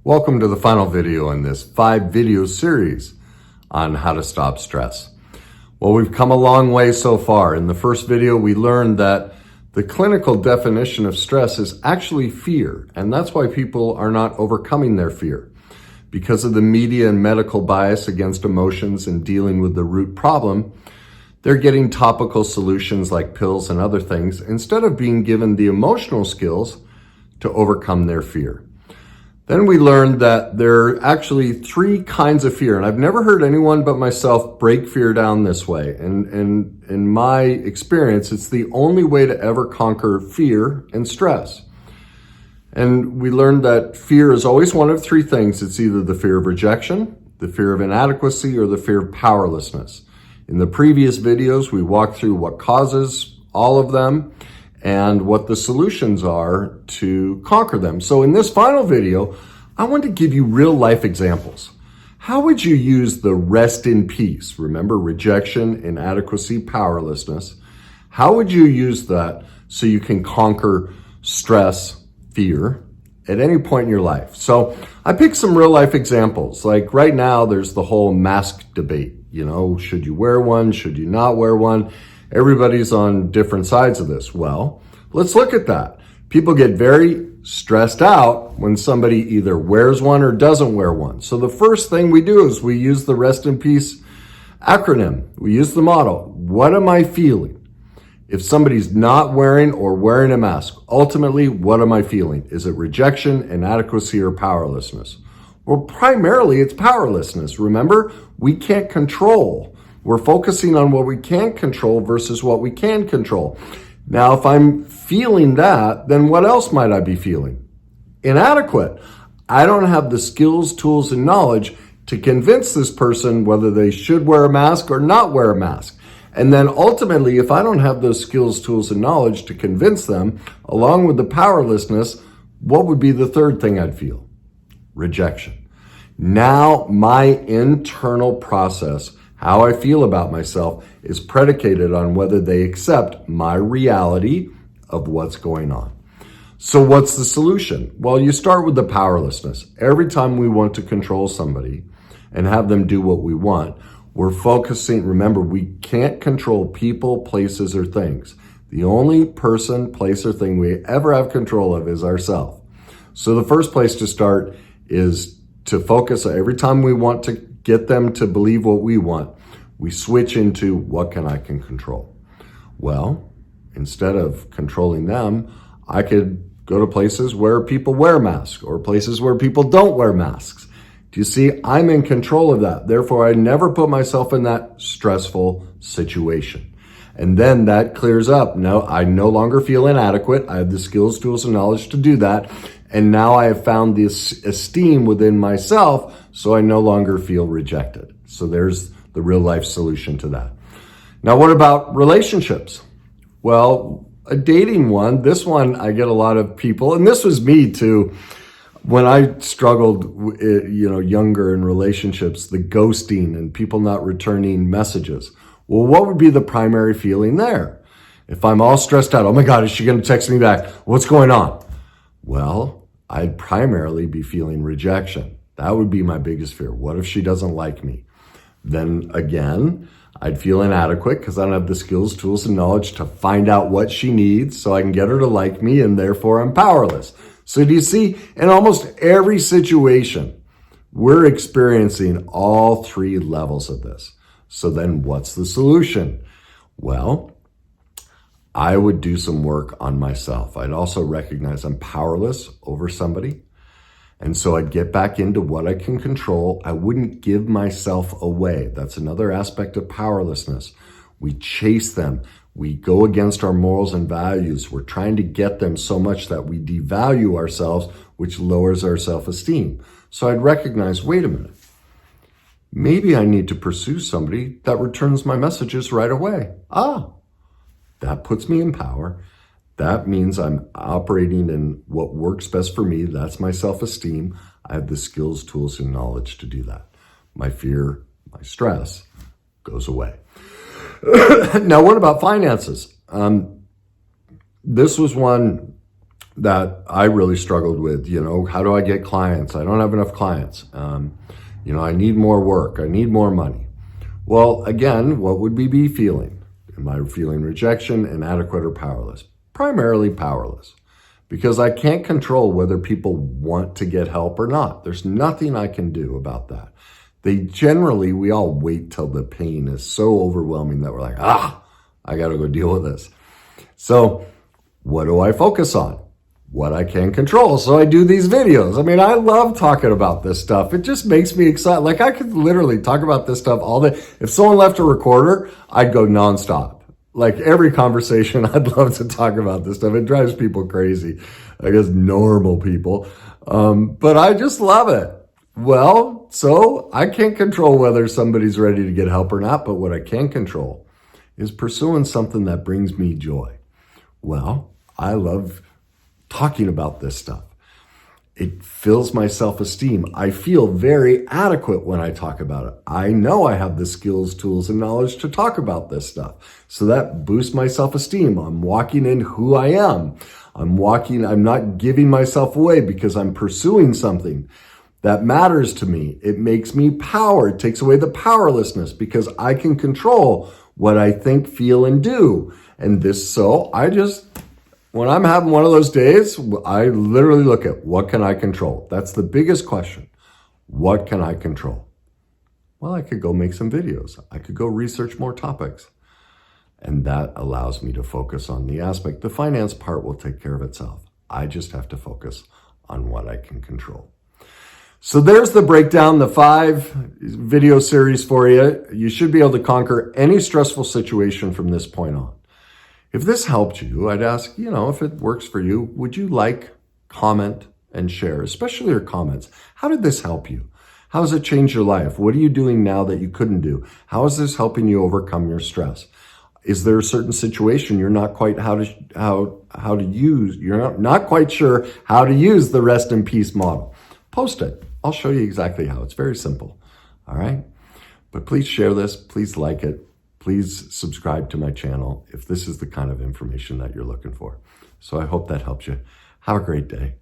Welcome to the final video in this 5-video series on how to stop stress. Well, we've come a long way so far. In the first video, we learned that the clinical definition of stress is actually fear, and that's why people are not overcoming their fear. Because of the media and medical bias against emotions and dealing with the root problem, they're getting topical solutions like pills and other things instead of being given the emotional skills to overcome their fear. Then we learned that there are actually 3 kinds of fear, and I've never heard anyone but myself break fear down this way. And in my experience, it's the only way to ever conquer fear and stress. And we learned that fear is always one of 3 things. It's either the fear of rejection, the fear of inadequacy, or the fear of powerlessness. In the previous videos, we walked through what causes all of them and what the solutions are to conquer them. So in this final video, I want to give you real life examples. How would you use the rest in peace? Remember, rejection, inadequacy, powerlessness. How would you use that so you can conquer stress, fear at any point in your life? So I picked some real life examples. Like right now, there's the whole mask debate. You know, should you wear one? Should you not wear one? Everybody's on different sides of this. Well, let's look at that. People get very stressed out when somebody either wears one or doesn't wear one. So the first thing we do is we use the rest in peace acronym. We use the motto. What am I feeling? If somebody's not wearing or wearing a mask, ultimately, what am I feeling? Is it rejection, inadequacy, or powerlessness? Well, primarily it's powerlessness. Remember, we can't control. We're focusing on what we can't control versus what we can control. Now, if I'm feeling that, then what else might I be feeling? Inadequate. I don't have the skills, tools, and knowledge to convince this person whether they should wear a mask or not wear a mask. And then ultimately, if I don't have those skills, tools, and knowledge to convince them, along with the powerlessness, what would be the third thing I'd feel? Rejection. Now, my internal process, how I feel about myself, is predicated on whether they accept my reality of what's going on. So what's the solution? Well, you start with the powerlessness. Every time we want to control somebody and have them do what we want, we're focusing, remember, we can't control people, places, or things. The only person, place, or thing we ever have control of is ourselves. So the first place to start is to focus every time we want to get them to believe what we want, we switch into what can I control? Well, instead of controlling them, I could go to places where people wear masks or places where people don't wear masks. Do you see? I'm in control of that. Therefore, I never put myself in that stressful situation. And then that clears up. No, I no longer feel inadequate. I have the skills, tools, and knowledge to do that. And now I have found this esteem within myself, so I no longer feel rejected. So there's the real life solution to that. Now, what about relationships? Well, a dating one, this one I get a lot of people, and this was me too. When I struggled, younger in relationships, the ghosting and people not returning messages. Well, what would be the primary feeling there? If I'm all stressed out, oh my God, is she going to text me back? What's going on? Well, I'd primarily be feeling rejection. That would be my biggest fear. What if she doesn't like me? Then again, I'd feel inadequate because I don't have the skills, tools, and knowledge to find out what she needs so I can get her to like me, and therefore I'm powerless. So do you see, in almost every situation, we're experiencing all 3 levels of this. So then what's the solution? Well, I would do some work on myself. I'd also recognize I'm powerless over somebody. And so I'd get back into what I can control. I wouldn't give myself away. That's another aspect of powerlessness. We chase them. We go against our morals and values. We're trying to get them so much that we devalue ourselves, which lowers our self-esteem. So I'd recognize, wait a minute. Maybe I need to pursue somebody that returns my messages right away. That puts me in power. That means I'm operating in what works best for me. That's my self-esteem. I have the skills, tools, and knowledge to do that. My fear, my stress goes away. Now, what about finances? This was one that I really struggled with. How do I get clients? I don't have enough clients. I need more work. I need more money. Well, again, what would we be feeling? Am I feeling rejection, inadequate, or powerless? Primarily powerless, because I can't control whether people want to get help or not. There's nothing I can do about that. We all wait till the pain is so overwhelming that we're like, I got to go deal with this. So what do I focus on? What I can control. So I do these videos. I mean, I love talking about this stuff. It just makes me excited. Like, I could literally talk about this stuff all day. If someone left a recorder, I'd go nonstop. Like, every conversation, I'd love to talk about this stuff. It drives people crazy. I guess normal people. But I just love it. Well, so I can't control whether somebody's ready to get help or not, but what I can control is pursuing something that brings me joy. Well, I love talking about this stuff. It fills my self-esteem. I feel very adequate when I talk about it. I know I have the skills, tools, and knowledge to talk about this stuff. So that boosts my self-esteem. I'm walking in who I am. I'm not giving myself away because I'm pursuing something that matters to me. It makes me power. It takes away the powerlessness because I can control what I think, feel, and do. When I'm having one of those days, I literally look at what can I control? That's the biggest question. What can I control? Well, I could go make some videos. I could go research more topics. And that allows me to focus on the aspect. The finance part will take care of itself. I just have to focus on what I can control. So there's the breakdown, the 5 video series for you. You should be able to conquer any stressful situation from this point on. If this helped you, I'd ask, if it works for you, would you like, comment, and share, especially your comments. How did this help you? How has it changed your life? What are you doing now that you couldn't do? How is this helping you overcome your stress? Is there a certain situation you're not quite you're not quite sure how to use the rest in peace model? Post it. I'll show you exactly how. It's very simple. All right. But please share this. Please like it. Please subscribe to my channel if this is the kind of information that you're looking for. So I hope that helps you. Have a great day.